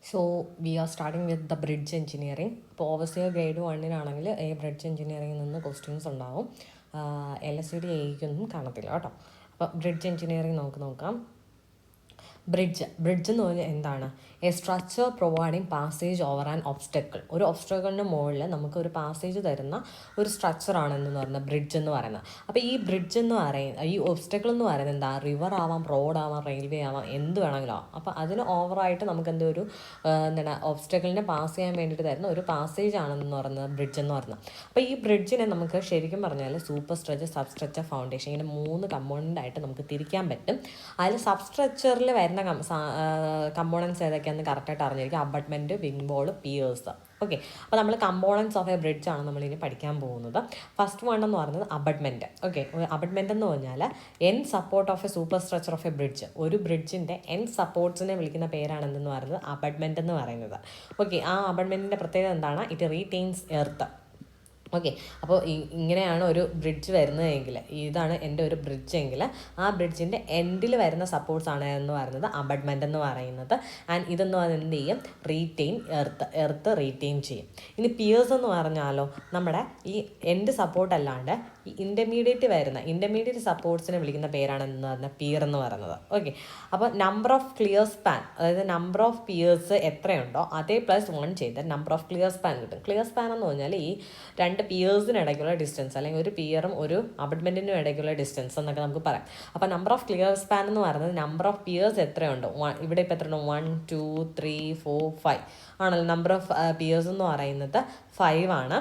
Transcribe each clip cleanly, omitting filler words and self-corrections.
So we are starting with the bridge engineering. ഇപ്പോൾ overseer grade 1-നാണെങ്കിൽ bridge എഞ്ചിനീയറിംഗിൽ നിന്ന് questions ഉണ്ടാവും. LSCD എയ്ക്കൊന്നും കാണത്തില്ല കേട്ടോ. അപ്പോൾ ബ്രിഡ്ജ് എഞ്ചിനീയറിംഗ് നമുക്ക് നോക്കാം. ബ്രിഡ്ജ് എന്ന് പറഞ്ഞാൽ എന്താണ്? A structure providing passage over an obstacle. ഒരു ഒബ്സ്റ്റക്കിളിന് മുകളിൽ നമുക്ക് ഒരു പാസേജ് തരുന്ന ഒരു സ്ട്രക്ചറാണെന്ന് പറയുന്നത് ബ്രിഡ്ജ് എന്ന് പറയുന്നത്. അപ്പോൾ ഈ ബ്രിഡ്ജ് എന്ന് പറയുന്നത്, ഈ ഒബ്സ്റ്റക്കിൾ എന്ന് പറയുന്നത് എന്താ? റിവർ ആവാം, റോഡ് ആവാം, റെയിൽവേ ആവാം, എന്ത് വേണമെങ്കിലും ആവാം. അപ്പോൾ അതിന് ഓവറായിട്ട് നമുക്ക് എന്തൊരു ഒബ്സ്റ്റക്കിളിനെ പാസ് ചെയ്യാൻ വേണ്ടിയിട്ട് തരുന്ന ഒരു പാസേജ് ആണെന്ന് പറയുന്നത് ബ്രിഡ്ജ് എന്ന് പറയുന്നത്. അപ്പോൾ ഈ ബ്രിഡ്ജിനെ നമുക്ക് ശരിക്കും പറഞ്ഞാൽ super structure, sub structure, foundation, ഇങ്ങനെ 3 കമ്പോണൻ്റ് ആയിട്ട് നമുക്ക് തിരിക്കാൻ പറ്റും. അതിൽ സബ് സ്ട്രക്ചറിൽ വരുന്ന കമ്പോണൻസ് ഏതൊക്കെയാണെന്ന് കറക്റ്റായിട്ട് അറിഞ്ഞിരിക്കും. Abutment, wing wall, piers. Okay, അപ്പോൾ നമ്മൾ കമ്പോണൻസ് ഓഫ് എ ബ്രിഡ്ജ് ആണ് നമ്മളിനി പഠിക്കാൻ പോകുന്നത്. ഫസ്റ്റ് വൺ എന്ന് പറയുന്നത് അബട്ട്മെൻറ്റ്. ഓക്കെ, അബട്ട്മെൻറ്റ് എന്ന് പറഞ്ഞാൽ N support of A super structure of A bridge. ഒരു ബ്രിഡ്ജിൻ്റെ എൻ സപ്പോർട്ട്സിനെ വിളിക്കുന്ന പേരാണെന്ന് പറയുന്നത് അബട്ട്മെൻറ്റ് എന്ന് പറയുന്നത്. ഓക്കെ, ആ അബട്ട്മെൻറ്റിൻ്റെ പ്രത്യേകത എന്താണ്? It retains earth. ഓക്കെ, അപ്പോൾ ഇങ്ങനെയാണ് ഒരു ബ്രിഡ്ജ് വരുന്നതെങ്കിൽ, ഇതാണ് എൻ്റെ ഒരു ബ്രിഡ്ജ് എങ്കിൽ ആ ബ്രിഡ്ജിൻ്റെ എൻഡിൽ വരുന്ന സപ്പോർട്ട്സ് ആണ് എന്ന് പറയുന്നത് അബട്ട്മെൻ്റ് എന്ന് പറയുന്നത്. ആൻഡ് ഇതെന്ന് പറയുന്നത് എന്ത് ചെയ്യും? റീറ്റെയിൻ എർത്ത് റീറ്റെയിൻ ചെയ്യും. ഇനി പിയേഴ്സ് എന്ന് പറഞ്ഞാലോ, നമ്മുടെ ഈ എൻഡ് സപ്പോർട്ട് അല്ലാണ്ട് ഈ ഇൻ്റർമീഡിയറ്റ് സപ്പോർട്ട്സിനെ വിളിക്കുന്ന പേരാണെന്ന് പറഞ്ഞാൽ പിയർ എന്ന് പറയുന്നത്. ഓക്കെ, അപ്പോൾ നമ്പർ ഓഫ് ക്ലിയർ സ്പാൻ, അതായത് നമ്പർ ഓഫ് പിയേഴ്സ് എത്രയുണ്ടോ അതേ +1 ചെയ്ത് നമ്പർ ഓഫ് ക്ലിയർ സ്പാൻ കിട്ടും. ക്ലിയർ സ്പാൻ എന്ന് പറഞ്ഞാൽ ഈ 2 പിയേഴ്സിനിടയ്ക്കുള്ള ഡിസ്റ്റൻസ്, അല്ലെങ്കിൽ ഒരു പിയറും ഒരു അബട്ട്മെൻറ്റിനും ഇടയ്ക്കുള്ള ഡിസ്റ്റൻസ് എന്നൊക്കെ നമുക്ക് പറയാം. അപ്പോൾ നമ്പർ ഓഫ് ക്ലിയർ സ്പാൻ എന്ന് പറയുന്നത് നമ്പർ ഓഫ് പിയേഴ്സ് എത്രയുണ്ടോ, ഇവിടെ ഇപ്പോൾ എത്രയുണ്ടോ? 1 2 3 4 5 ആണല്ലോ. നമ്പർ ഓഫ് പിയേഴ്സ് എന്ന് പറയുന്നത് 5 ആണ്.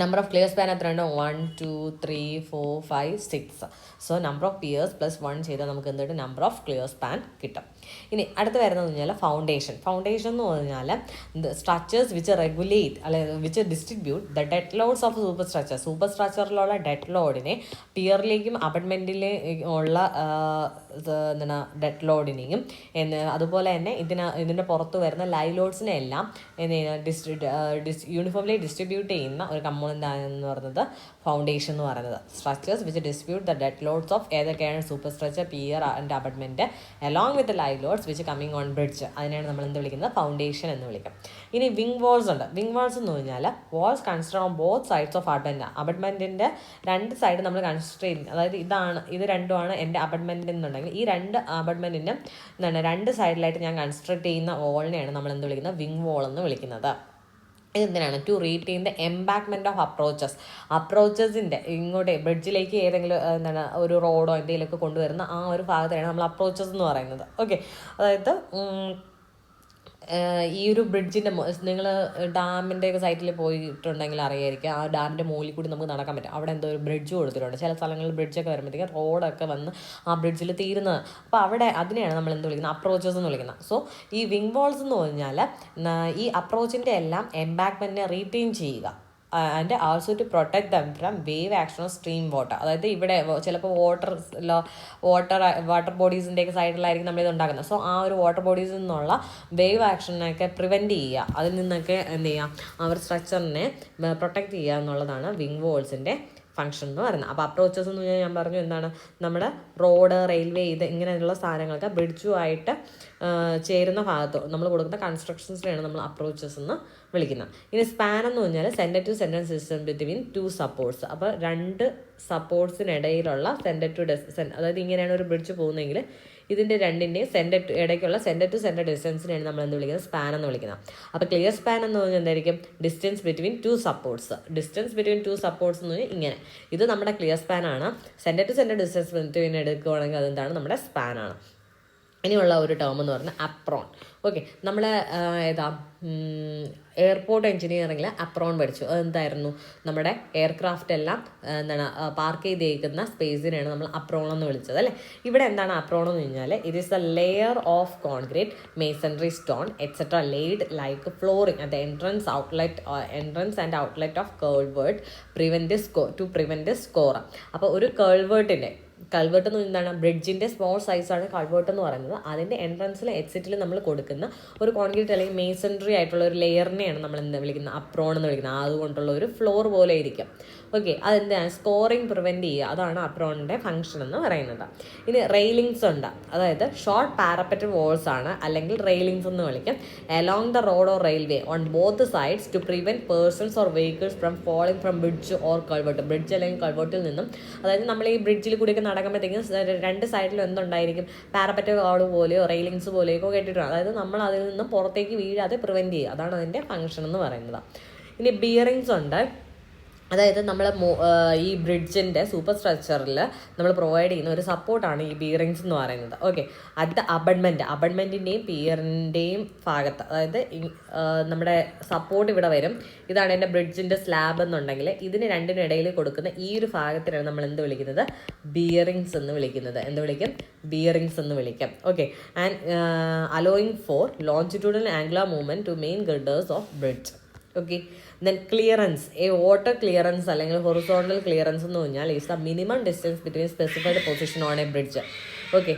നമ്പർ ഓഫ് ക്ലിയർ സ്പാൻ എത്രയുണ്ടോ? 1 2 3 4 5 6. സോ നമ്പർ ഓഫ് പിയേഴ്സ് +1 ചെയ്താൽ നമുക്ക് എന്തിട്ട് നമ്പർ ഓഫ് ക്ലിയർ സ്പാൻ കിട്ടും. ഇനി അടുത്ത് വരുന്നത് പറഞ്ഞാൽ ഫൗണ്ടേഷൻ. ഫൗണ്ടേഷൻ എന്ന് പറഞ്ഞാൽ സ്ട്രക്ചേഴ്സ് വിച്ച് റെഗുലേറ്റ്, അല്ലെങ്കിൽ which distribute the dead loads of superstructure. സൂപ്പർ സ്ട്രക്ചറിലുള്ള ഡെഡ് ലോഡിനെ പിയറിലേക്കും അബട്ട്മെൻറ്റിലേക്കും ഉള്ള ഡെഡ് ലോഡിനെയും അതുപോലെ തന്നെ ഇതിൻ്റെ പുറത്ത് വരുന്ന ലൈവ് ലോഡ്സിനെ എല്ലാം യൂണിഫോംലി ഡിസ്ട്രിബ്യൂട്ട് ചെയ്യുന്ന ഒരു കമ്പോണൻ്റ് ആണെന്ന് പറയുന്നത് ഫൗണ്ടേഷൻ എന്ന് പറയുന്നത്. Structures which distribute the dead loads of ഏതൊക്കെയാണ്? Superstructure, pier and abutment along with live loads which coming on bridge. അതിനെയാണ് നമ്മൾ എന്ത് വിളിക്കുന്നത്? ഫൗണ്ടേഷൻ എന്ന് വിളിക്കും. ഇനി വിങ് വാൾസ് ഉണ്ട്. വിങ് വാൾസ് എന്ന് പറഞ്ഞാൽ walls consider on both sides of അബട്ട്മെൻറ്റിൻ്റെ 2 സൈഡ് നമ്മൾ കൺസിഡർ ചെയ്യുന്നത്. അതായത് ഇത് രണ്ടുമാണ് എൻ്റെ അബട്ട്മെൻറ്റ് എന്നുണ്ടെങ്കിൽ ഈ 2 അബട്ട്മെൻറ്റിനും 2 സൈഡിലായിട്ട് ഞാൻ കൺസ്ട്രക്ട് ചെയ്യുന്ന വാളിനെയാണ് നമ്മൾ എന്ത് വിളിക്കുന്നത്? വിങ് വാൾ എന്ന് വിളിക്കുന്നത്. ഇതെന്തിനാണ്? To retain the embankment of അപ്രോച്ചസിൻ്റെ ഇങ്ങോട്ട് ബ്രിഡ്ജിലേക്ക് ഏതെങ്കിലും ഒരു റോഡോ എന്തെങ്കിലുമൊക്കെ കൊണ്ടുവരുന്ന ആ ഒരു ഭാഗത്തെയാണ് നമ്മൾ അപ്രോച്ചസ് എന്ന് പറയുന്നത്. ഓക്കെ, അതായത് ഈ ഒരു ബ്രിഡ്ജിൻ്റെ നിങ്ങൾ ഡാമിൻ്റെയൊക്കെ സൈറ്റിൽ പോയിട്ടുണ്ടെങ്കിൽ അറിയായിരിക്കും, ആ ഡാമിൻ്റെ മുകളിൽ കൂടി നമുക്ക് നടക്കാൻ പറ്റും. അവിടെ എന്തോ ഒരു ബ്രിഡ്ജ് കൊടുത്തിട്ടുണ്ട്. ചില സ്ഥലങ്ങളിൽ ബ്രിഡ്ജൊക്കെ വരുമ്പോഴത്തേക്കും റോഡൊക്കെ വന്ന് ആ ബ്രിഡ്ജിൽ തീരുന്നത്. അപ്പോൾ അവിടെ അതിനെയാണ് നമ്മൾ എന്ത് വിളിക്കുന്നത്? അപ്രോച്ചസ് എന്ന് വിളിക്കുന്നത്. സോ ഈ വിങ് വാൾസ് എന്ന് പറഞ്ഞാൽ ഈ അപ്രോച്ചിൻ്റെ എല്ലാം എംബാക്ക്മെൻറ്റിനെ റീറ്റെയിൻ ചെയ്യുക. And also to protect them from wave action of stream water. അതായത് ഇവിടെ ചിലപ്പോൾ വാട്ടർ ബോഡീസിൻ്റെയൊക്കെ സൈഡിലായിരിക്കും നമ്മളിത് ഉണ്ടാക്കുന്നത്. സോ ആ ഒരു വാട്ടർ ബോഡീസിൽ നിന്നുള്ള വേവ് ആക്ഷനൊക്കെ പ്രിവെൻറ്റ് ചെയ്യുക, അതിൽ നിന്നൊക്കെ എന്ത് ചെയ്യുക? ആ ഒരു സ്ട്രക്ചറിനെ പ്രൊട്ടക്റ്റ് ചെയ്യുക എന്നുള്ളതാണ് വിങ് വാൾസിൻ്റെ ഫംഗ്ഷൻ എന്ന് പറയുന്നത്. അപ്പോൾ അപ്രോച്ചസ് എന്ന് പറഞ്ഞാൽ ഞാൻ പറഞ്ഞു എന്താണ്? നമ്മുടെ റോഡ്, റെയിൽവേ, ഇങ്ങനെയുള്ള സാധനങ്ങൾക്ക് ബ്രിഡ്ജുമായിട്ട് ചേരുന്ന ഭാഗത്ത് നമ്മൾ കൊടുക്കുന്ന കൺസ്ട്രക്ഷൻസിനെയാണ് നമ്മൾ അപ്രോച്ചസ് എന്ന് വിളിക്കുന്നത്. ഇനി സ്പാൻ എന്ന് പറഞ്ഞാൽ centre to centre system between 2 supports. അപ്പോൾ 2 സപ്പോർട്ട്സിനിടയിലുള്ള അതായത് ഇങ്ങനെയാണ് ഒരു ബ്രിഡ്ജ് പോകുന്നതെങ്കിൽ ഇതിൻ്റെ രണ്ടിൻ്റെയും ഇടയ്ക്കുള്ള സെൻറ്റർ ടു സെൻറ്റർ ഡിസ്റ്റൻസിനെയാണ് നമ്മൾ എന്ത് വിളിക്കുന്നത്? സ്പാൻ എന്ന് വിളിക്കുന്നത്. അപ്പോൾ ക്ലിയർ സ്പാൻ എന്ന് പറഞ്ഞാൽ എന്തായിരിക്കും? Distance between 2 supports. Distance between 2 supports എന്ന് പറഞ്ഞാൽ ഇങ്ങനെ. ഇത് നമ്മുടെ ക്ലിയർ സ്പാൻ ആണ്. Centre to centre distance between എടുക്കുകയാണെങ്കിൽ അതെന്താണ്? നമ്മുടെ സ്പാൻ ആണ്. ഇനിയുള്ള ഒരു ടേം എന്ന് പറഞ്ഞാൽ അപ്രോൺ. ഓക്കെ, നമ്മൾ എയർപോർട്ട് എഞ്ചിനീയറിംഗിൽ അപ്രോൺ പഠിച്ചു. അതെന്തായിരുന്നു? നമ്മുടെ എയർക്രാഫ്റ്റ് എല്ലാം പാർക്ക് ചെയ്തേക്കുന്ന സ്പേസിനെയാണ് നമ്മൾ അപ്രോൺ എന്ന് വിളിച്ചത്, അല്ലേ? ഇവിടെ എന്താണ് അപ്രോൺ എന്ന് കഴിഞ്ഞാൽ it is a layer of concrete, masonry, stone etcetera laid like flooring at entrance and outlet of culvert to prevent scour. അപ്പോൾ ഒരു കൾവേർട്ട് എന്ന് എന്താണ്? ബ്രിഡ്ജിൻ്റെ സ്മോൾ സൈസാണ് കൾവേർട്ട് എന്ന് പറയുന്നത്. അതിൻ്റെ എൻട്രൻസിൽ എക്സിറ്റിൽ നമ്മൾ കൊടുക്കുന്ന ഒരു കോൺക്രീറ്റ് അല്ലെങ്കിൽ മേസൺറി ആയിട്ടുള്ള ഒരു ലെയറിനെയാണ് നമ്മൾ എന്താ വിളിക്കുന്നത്? അപ്രോൺ എന്ന് വിളിക്കുന്നത്. അതുകൊണ്ടുള്ള ഒരു ഫ്ലോർ പോലെ ഇരിക്കും. ഓക്കെ, അതെന്താണ് സ്കോറിങ് പ്രിവെൻറ്റ് ചെയ്യുക, അതാണ് അപ്രോണിൻ്റെ ഫംഗ്ഷൻ എന്ന് പറയുന്നത്. ഇനി റെയിലിങ്സ് ഉണ്ട്, അതായത് ഷോർട്ട് പാരപ്പറ്റ് വാൾസ് ആണ്, അല്ലെങ്കിൽ റെയിലിങ്സ് എന്ന് വിളിക്കും. Along the road or railway on both sides to prevent persons or vehicles from falling from bridge or culvert. Bridge അല്ലെങ്കിൽ കൾവേർട്ടിൽ നിന്നും, അതായത് നമ്മൾ ഈ ബ്രിഡ്ജിൽ കൂടിയൊക്കെ നടക്കുമ്പോഴത്തേക്കും രണ്ട് സൈഡിലും എന്തുണ്ടായിരിക്കും, പാരപ്പറ്റ് വാൾ പോലെയോ റെയിലിങ്സ് പോലെയൊക്കെ കെട്ടിയിട്ടുണ്ട്. അതായത് നമ്മൾ അതിൽ നിന്നും പുറത്തേക്ക് വീഴാതെ പ്രിവെൻറ്റ് ചെയ്യുക, അതാണ് അതിൻ്റെ ഫംഗ്ഷൻ എന്ന് പറയുന്നത്. ഇനി ബിയറിങ്സ് ഉണ്ട്, അതായത് നമ്മൾ ഈ ബ്രിഡ്ജിൻ്റെ സൂപ്പർ സ്ട്രക്ചറിൽ നമ്മൾ പ്രൊവൈഡ് ചെയ്യുന്ന ഒരു സപ്പോർട്ടാണ് ഈ ബിയറിങ്സ് എന്ന് പറയുന്നത്. ഓക്കെ, അത് അബൺമെൻറ്റിൻ്റെയും പിയറിൻ്റെയും ഭാഗത്ത്, അതായത് നമ്മുടെ സപ്പോർട്ട് ഇവിടെ വരും. ഇതാണ് എൻ്റെ ബ്രിഡ്ജിൻ്റെ സ്ലാബ് എന്നുണ്ടെങ്കിൽ ഇതിന് രണ്ടിനിടയിൽ കൊടുക്കുന്ന ഈ ഒരു ഭാഗത്തിനാണ് നമ്മൾ എന്ത് വിളിക്കുന്നത്, ബിയറിങ്സ് എന്ന് വിളിക്കുന്നത്. എന്ത് വിളിക്കും, ബിയറിങ്സ് എന്ന് വിളിക്കാം. Okay, and allowing for longitudinal angular movement to main girders of bridge. Okay, then clearance, water clearance അല്ലെങ്കിൽ ഹൊറിസോണ്ടൽ ക്ലിയറൻസ് എന്ന് പറഞ്ഞാൽ is the minimum distance between specified position on a bridge. Okay,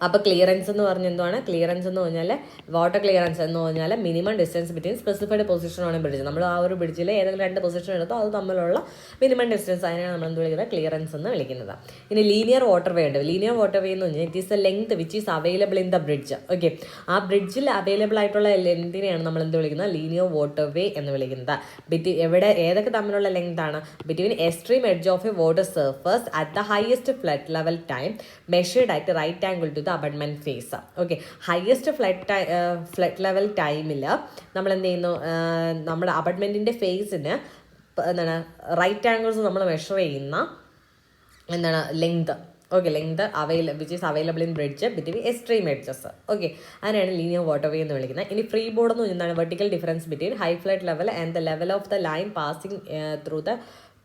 അപ്പോൾ clearance എന്ന് പറഞ്ഞാൽ എന്താണ്, clearance എന്ന് പറഞ്ഞാൽ water clearance എന്ന് പറഞ്ഞാൽ minimum distance between specified position on a bridge. നമ്മൾ ആ ഒരു ബ്രിഡ്ജിൽ ഏതെങ്കിലും രണ്ട് പൊസിഷൻ എടുത്തോ അത് തമ്മിലുള്ള മിനിമം ഡിസ്റ്റൻസ്, അതിനാണ് നമ്മൾ എന്ത് വിളിക്കുന്നത്, ക്ലിയറൻസ് എന്ന് വിളിക്കുന്നത്. ഇനി ലീനിയർ വാട്ടർ വേ ഉണ്ട്. ലീനിയർ വാട്ടർ വേ എന്ന് പറഞ്ഞാൽ it is A length which is available in the bridge. Okay, ആ ബ്രിഡ്ജിൽ അവൈലബിൾ ആയിട്ടുള്ള ലെങ്തിനെയാണ് നമ്മൾ എന്ത് വിളിക്കുന്നത്, ലീനിയർ വാട്ടർ വേ എന്ന് വിളിക്കുന്നത്. ഏതൊക്കെ തമ്മിലുള്ള ലെങ്ത് ആണ്, between extreme edge of a water surface at the highest flood level time measured at right angle to the abutment face. Okay, highest flood level ടൈമിൽ നമ്മൾ എന്ത് ചെയ്യുന്നു, നമ്മുടെ അബൺമെന്റിന്റെ ഫേസിന് എന്താണ് റൈറ്റ് ആംഗിൾസ് നമ്മൾ മെഷർ ചെയ്യുന്ന എന്താണ് length. Okay, length which is available in bridge between extreme edges. Okay, അതിനാണ് ലീനിയർ വാട്ടർ വേ എന്ന് വിളിക്കുന്നത്. ഇനി ഫ്രീ ബോർഡ് എന്ന് പറഞ്ഞാൽ vertical difference between high flood level and the level of the line passing through the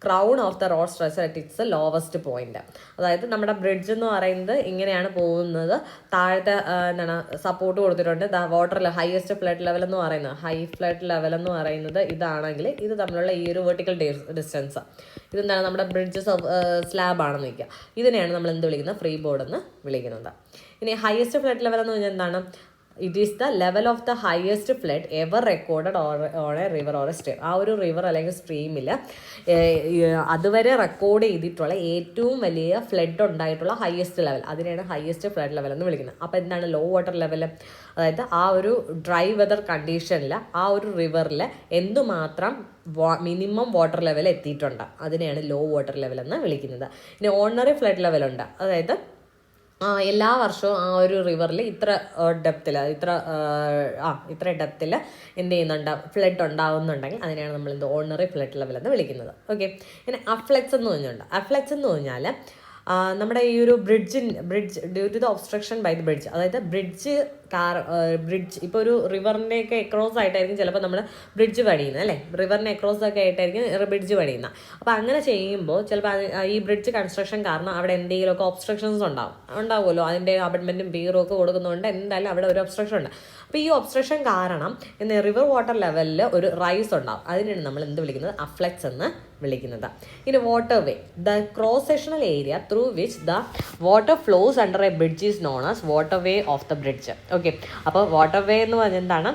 crown of the road structure at its lowest point. അതായത് നമ്മുടെ bridge എന്ന് പറയുന്നത് ഇങ്ങനെയാണ് പോകുന്നത്, താഴത്തെ എന്താണ് സപ്പോർട്ട് കൊടുത്തിട്ടുണ്ട്. വാട്ടർ ഹയസ്റ്റ് ഫ്ലഡ് ലെവൽ എന്ന് പറയുന്നത്, ഹൈ ഫ്ലഡ് ലെവൽ എന്ന് പറയുന്നത് ഇതാണെങ്കിൽ ഇത് തമ്മിലുള്ള ഈ ഒരു വെർട്ടിക്കൽ ഡിസ്റ്റൻസ്, ഇതെന്താണ് നമ്മുടെ ബ്രിഡ്ജ് സ്ലാബ് ആണെന്ന് വയ്ക്കുക. ഇതിനെയാണ് നമ്മൾ എന്ത് വിളിക്കുന്നത്, ഫ്രീ ബോർഡ് എന്ന് വിളിക്കുന്നത്. ഇനി ഹയസ്റ്റ് ഫ്ലഡ് ലെവൽ എന്ന് പറഞ്ഞാൽ എന്താണ്, it is the level of the highest flood ever recorded on A river or A stream. ആ ഒരു റിവർ അല്ലെങ്കിൽ സ്ട്രീമിൽ അതുവരെ റെക്കോർഡ് ചെയ്തിട്ടുള്ള ഏറ്റവും വലിയ ഫ്ലഡ് ഉണ്ടായിട്ടുള്ള ഹയസ്റ്റ് ലെവൽ, അതിനെയാണ് ഹയസ്റ്റ് ഫ്ലഡ് ലെവൽ എന്ന് വിളിക്കുന്നത്. അപ്പോൾ എന്താണ് ലോ വാട്ടർ ലെവൽ, അതായത് ആ ഒരു ഡ്രൈ വെതർ കണ്ടീഷനിൽ ആ ഒരു റിവറിൽ എന്തുമാത്രം മിനിമം വാട്ടർ ലെവൽ എത്തിയിട്ടുണ്ട്, അതിനെയാണ് ലോ വാട്ടർ ലെവൽ എന്ന് വിളിക്കുന്നത്. ഇനി ഓർഡിനറി ഫ്ലഡ് ലെവലുണ്ട്, അതായത് എല്ലാ വർഷവും ആ ഒരു റിവറിൽ ഇത്ര ഡെപ്തിൽ ഇത്ര ഡെപ്തിൽ എന്ത് ചെയ്യുന്നുണ്ട്, ഫ്ലഡ് ഉണ്ടാകുന്നുണ്ടെങ്കിൽ അതിനെയാണ് നമ്മൾ ഓർഡിനറി ഫ്ലഡ് ലെവൽ എന്ന് വിളിക്കുന്നത്. ഓക്കെ, പിന്നെ അഫ്ലക്സ് എന്ന് പറഞ്ഞുണ്ട്. അഫ്ലക്സ് എന്ന് പറഞ്ഞാൽ നമ്മുടെ ഈ ഒരു bridge due to the obstruction by the bridge, അതായത് ബ്രിഡ്ജ് ഇപ്പോൾ ഒരു റിവറിൻ്റെയൊക്കെ എക്രോസ് ആയിട്ടായിരിക്കും ചിലപ്പോൾ നമ്മൾ ബ്രിഡ്ജ് പണിയുന്നത്, അല്ലേ, റിവറിൻ്റെ എക്രോസ് ഒക്കെ ആയിട്ടായിരിക്കും ബ്രിഡ്ജ് പണിയുന്നത്. അപ്പോൾ അങ്ങനെ ചെയ്യുമ്പോൾ ചിലപ്പോൾ ഈ ബ്രിഡ്ജ് കൺസ്ട്രക്ഷൻ കാരണം അവിടെ എന്തെങ്കിലുമൊക്കെ ഒബ്സ്ട്രക്ഷൻസ് ഉണ്ടാവുമല്ലോ, അതിൻ്റെ അബൺമെൻറ്റും പീറും ഒക്കെ കൊടുക്കുന്നതുകൊണ്ട് എന്തായാലും അവിടെ ഒരു ഒബ്സ്ട്രക്ഷൻ ഉണ്ട്. അപ്പോൾ ഈ ഒബ്സ്ട്രക്ഷൻ കാരണം റിവർ വാട്ടർ ലെവലിൽ ഒരു റൈസ് ഉണ്ടാവും, അതിനാണ് നമ്മൾ എന്ത് വിളിക്കുന്നത്, അഫ്ലക്സ് എന്ന് വിളിക്കുന്നത്. ഇനി water way, the cross sectional area through which the water flows under a bridge is known as water way of the bridge. Okay, അപ്പോൾ വാട്ടർ വേ എന്ന് പറഞ്ഞാൽ എന്താണ്,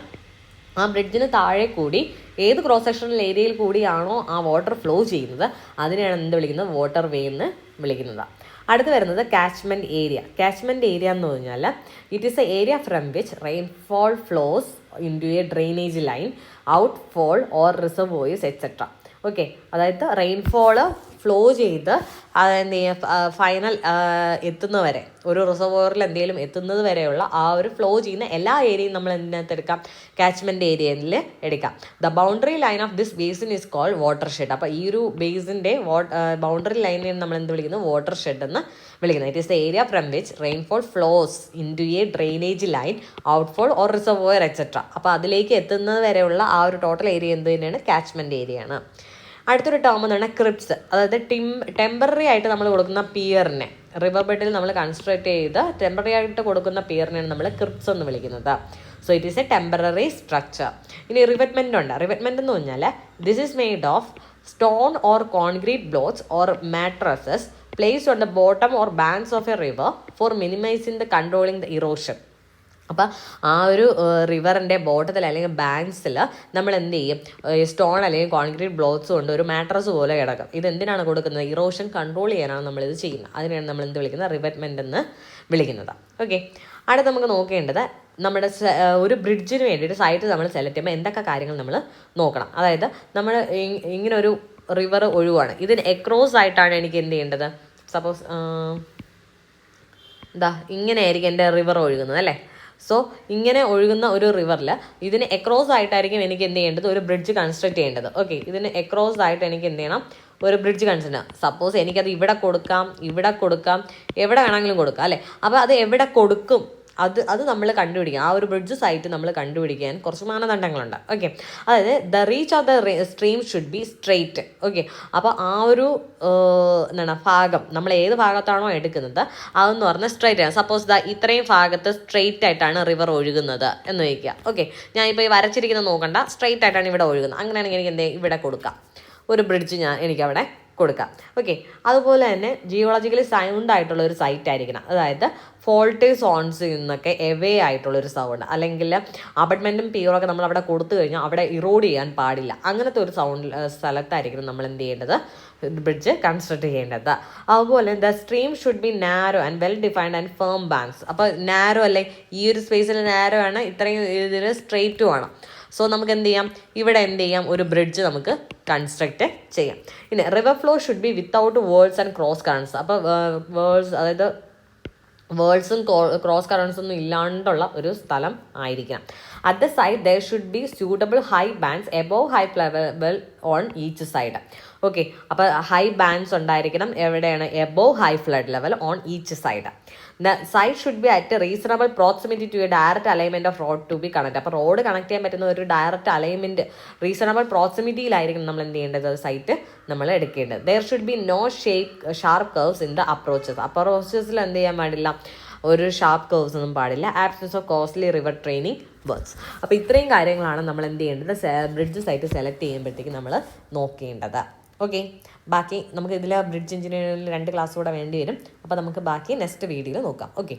ആ ബ്രിഡ്ജിന് താഴെ കൂടി ഏത് ക്രോസ് സെക്ഷണൽ ഏരിയയിൽ കൂടിയാണോ ആ വാട്ടർ ഫ്ലോ ചെയ്യുന്നത് അതിനെയാണ് എന്ത് വിളിക്കുന്നത്, വാട്ടർ വേ എന്ന് വിളിക്കുന്നത്. അടുത്ത് വരുന്നത് കാച്ച്മെൻറ്റ് ഏരിയ. കാച്ച്മെൻറ്റ് ഏരിയ എന്ന് പറഞ്ഞാൽ it is a area from which rainfall flows in to a drainage line, out fall or reservoirs etcetera. Okay, അതായത് റെയിൻഫോള് ഫ്ലോ ചെയ്ത് അതെന്ത് ചെയ്യുക, ഫൈനൽ എത്തുന്നവരെ ഒരു റിസർവോയറിൽ എന്തെങ്കിലും എത്തുന്നത് വരെയുള്ള ആ ഒരു ഫ്ലോ ചെയ്യുന്ന എല്ലാ ഏരിയയും നമ്മൾ എന്തിനകത്ത് എടുക്കാം, കാച്ച്മെൻറ്റ് ഏരിയയിൽ എടുക്കാം. The boundary line of this basin is called water shed. അപ്പോൾ ഈ ഒരു ബേസിൻ്റെ ബൗണ്ടറി ലൈനിൽ നമ്മൾ എന്ത് വിളിക്കുന്നു, വാട്ടർ ഷെഡ് എന്ന് വിളിക്കുന്നത്. It is the area from which rainfall flows in to a drainage line, outfall or reservoir etcetera. അപ്പോൾ അതിലേക്ക് എത്തുന്നത് വരെയുള്ള ആ ഒരു ടോട്ടൽ ഏരിയ എന്ത് തന്നെയാണ്, കാച്ച്മെൻറ്റ് ഏരിയയാണ്. അടുത്തൊരു ടേം എന്ന് പറഞ്ഞാൽ ക്രിപ്സ്, അതായത് ടെമ്പററി ആയിട്ട് നമ്മൾ കൊടുക്കുന്ന പിയറിനെ, റിവർ ബെഡിൽ നമ്മൾ കൺസ്ട്രക്ട് ചെയ്ത് ടെമ്പററി ആയിട്ട് കൊടുക്കുന്ന പിയറിനെയാണ് നമ്മൾ ക്രിപ്സ് എന്ന് വിളിക്കുന്നത്. So it is A temporary structure. ഇനി റിവെറ്റ്മെൻ്റ് ഉണ്ട്. റിവെറ്റ്മെൻ്റ് എന്ന് പറഞ്ഞാൽ this is made of stone or concrete blocks or mattresses placed on the bottom or banks of a river for minimizing the controlling the erosion. അപ്പോൾ ആ ഒരു റിവറിൻ്റെ ബോട്ടത്തിൽ അല്ലെങ്കിൽ ബാങ്ക്സിൽ നമ്മൾ എന്ത് ചെയ്യും, സ്റ്റോൺ അല്ലെങ്കിൽ കോൺക്രീറ്റ് ബ്ലോക്സ് കൊണ്ട് ഒരു മാട്രസ് പോലെ കിടക്കും. ഇത് എന്തിനാണ് കൊടുക്കുന്നത്? ഇറോഷൻ കൺട്രോൾ ചെയ്യാനാണ് നമ്മളിത് ചെയ്യുന്നത്. അതിനെയാണ് നമ്മൾ എന്ത് വിളിക്കുന്നത്? റിവറ്റ്മെൻ്റ് എന്ന് വിളിക്കുന്നത്. ഓക്കെ, അടുത്ത് നമുക്ക് നോക്കേണ്ടത് നമ്മുടെ ഒരു ബ്രിഡ്ജിന് വേണ്ടിയിട്ട് സൈറ്റ് നമ്മൾ സെലക്ട് ചെയ്യുമ്പോൾ എന്തൊക്കെ കാര്യങ്ങൾ നമ്മൾ നോക്കണം. അതായത് നമ്മൾ ഇങ്ങനെ ഒരു റിവർ ഒഴുകുവാണ്, ഇതിന് എക്രോസ് ആയിട്ടാണ് എനിക്ക് എന്ത് ചെയ്യേണ്ടത്? സപ്പോസ് ഇങ്ങനെയായിരിക്കും എൻ്റെ റിവർ ഒഴുകുന്നത് അല്ലേ. സോ ഇങ്ങനെ ഒഴുകുന്ന ഒരു റിവറിൽ ഇതിന് എക്രോസ് ആയിട്ടായിരിക്കും എനിക്ക് എന്ത് ചെയ്യേണ്ടത്? ഒരു ബ്രിഡ്ജ് കൺസ്ട്രക്ട് ചെയ്യേണ്ടത്. ഓക്കെ, ഇതിന് എക്രോസ് ആയിട്ട് എനിക്ക് എന്ത് ചെയ്യണം? ഒരു ബ്രിഡ്ജ് കൺസ്ട്രക്ട്. സപ്പോസ് എനിക്കത് ഇവിടെ കൊടുക്കാം, ഇവിടെ കൊടുക്കാം, എവിടെ വേണമെങ്കിലും കൊടുക്കാം അല്ലേ. അപ്പോൾ അത് എവിടെ കൊടുക്കും അത് നമ്മൾ കണ്ടുപിടിക്കുക. ആ ഒരു ബ്രിഡ്ജ് സൈറ്റ് നമ്മൾ കണ്ടുപിടിക്കാൻ കുറച്ച് മാനദണ്ഡങ്ങളുണ്ട്. ഓക്കെ, അതായത് the reach of the stream should be straight. Okay, അപ്പോൾ ആ ഒരു ഭാഗം നമ്മൾ ഏത് ഭാഗത്താണോ എടുക്കുന്നത് അതെന്ന് പറഞ്ഞാൽ സ്ട്രെയിറ്റ് ആണ്. സപ്പോസ് ഇത്രയും ഭാഗത്ത് സ്ട്രെയിറ്റ് ആയിട്ടാണ് റിവർ ഒഴുകുന്നത് എന്ന് വയ്ക്കുക. ഓക്കെ, ഞാൻ ഇപ്പോൾ ഈ വരച്ചിരിക്കുന്നത് നോക്കണ്ട, സ്ട്രെയിറ്റ് ആയിട്ടാണ് ഇവിടെ ഒഴുകുന്നത്. അങ്ങനെയാണെങ്കിൽ എനിക്ക് എന്ത് ഇവിടെ കൊടുക്കാം, ഒരു ബ്രിഡ്ജ് എനിക്കവിടെ കൊടുക്കാം. ഓക്കെ, അതുപോലെ തന്നെ ജിയോളജിക്കലി സൗണ്ട് ആയിട്ടുള്ള ഒരു സൈറ്റ് ആയിരിക്കണം. അതായത് ഫോൾട്ട് സോൺസിൽ നിന്നൊക്കെ എവേ ആയിട്ടുള്ളൊരു സൗണ്ട്, അല്ലെങ്കിൽ അബട്ട്മെൻറ്റും പിയറൊക്കെ നമ്മൾ അവിടെ കൊടുത്തു കഴിഞ്ഞാൽ അവിടെ ഇറോഡ് ചെയ്യാൻ പാടില്ല. അങ്ങനത്തെ ഒരു സ്ഥലത്തായിരിക്കണം നമ്മൾ എന്ത് ചെയ്യേണ്ടത്? ബ്രിഡ്ജ് കൺസ്ട്രക്ട് ചെയ്യേണ്ടത്. അതുപോലെ the stream should be narrow and well defined and firm banks. അപ്പോൾ നാരോ അല്ലെ, ഈ ഒരു സ്പേസിൽ നാരോ ആണ്, ഇത്രയും ഇതിൽ സ്ട്രെയിറ്റും ആണ്. സോ നമുക്ക് എന്ത് ചെയ്യാം? ഇവിടെ എന്ത് ചെയ്യാം? ഒരു ബ്രിഡ്ജ് നമുക്ക് കൺസ്ട്രക്റ്റ് ചെയ്യാം. പിന്നെ river flow should be without whirls and cross currents. അപ്പോൾ അതായത് വേൾഡ്സും ക്രോസ് കറൻസ് ഒന്നും ഇല്ലാണ്ടുള്ള ഒരു സ്ഥലം ആയിരിക്കണം. At the side there should be suitable high banks above high level on each side. Okay, അപ്പോൾ ഹൈ ബാൻഡ്സ് ഉണ്ടായിരിക്കണം. എവിടെയാണ്? Above high flood level on each side. The side should be at reasonable proximity to a direct alignment of road to be connect. അപ്പോൾ road connect ചെയ്യാൻ പറ്റുന്ന ഒരു direct alignment, reasonable പ്രോക്സിമിറ്റിയിലായിരിക്കും നമ്മൾ എന്ത് ചെയ്യേണ്ടത്? സൈറ്റ് നമ്മൾ എടുക്കേണ്ടത്. There should be no sharp curves in the approaches. അപ്രോച്ചസിൽ എന്ത് ചെയ്യാൻ പാടില്ല? ഒരു ഷാർപ്പ് കർവ്സ് ഒന്നും പാടില്ല. Absence of costly river training works. അപ്പോൾ ഇത്രയും കാര്യങ്ങളാണ് നമ്മൾ എന്ത് ചെയ്യേണ്ടത്? ബ്രിഡ്ജ് സൈറ്റ് സെലക്ട് ചെയ്യുമ്പോഴത്തേക്ക് നമ്മൾ നോക്കേണ്ടത്. ഓക്കെ, ബാക്കി നമുക്ക് ഇതിൽ ബ്രിഡ്ജ് എഞ്ചിനീയറിംഗിൽ 2 ക്ലാസ് കൂടെ വേണ്ടി വരും. അപ്പോൾ നമുക്ക് ബാക്കി നെക്സ്റ്റ് വീഡിയോയിൽ നോക്കാം. ഓക്കെ.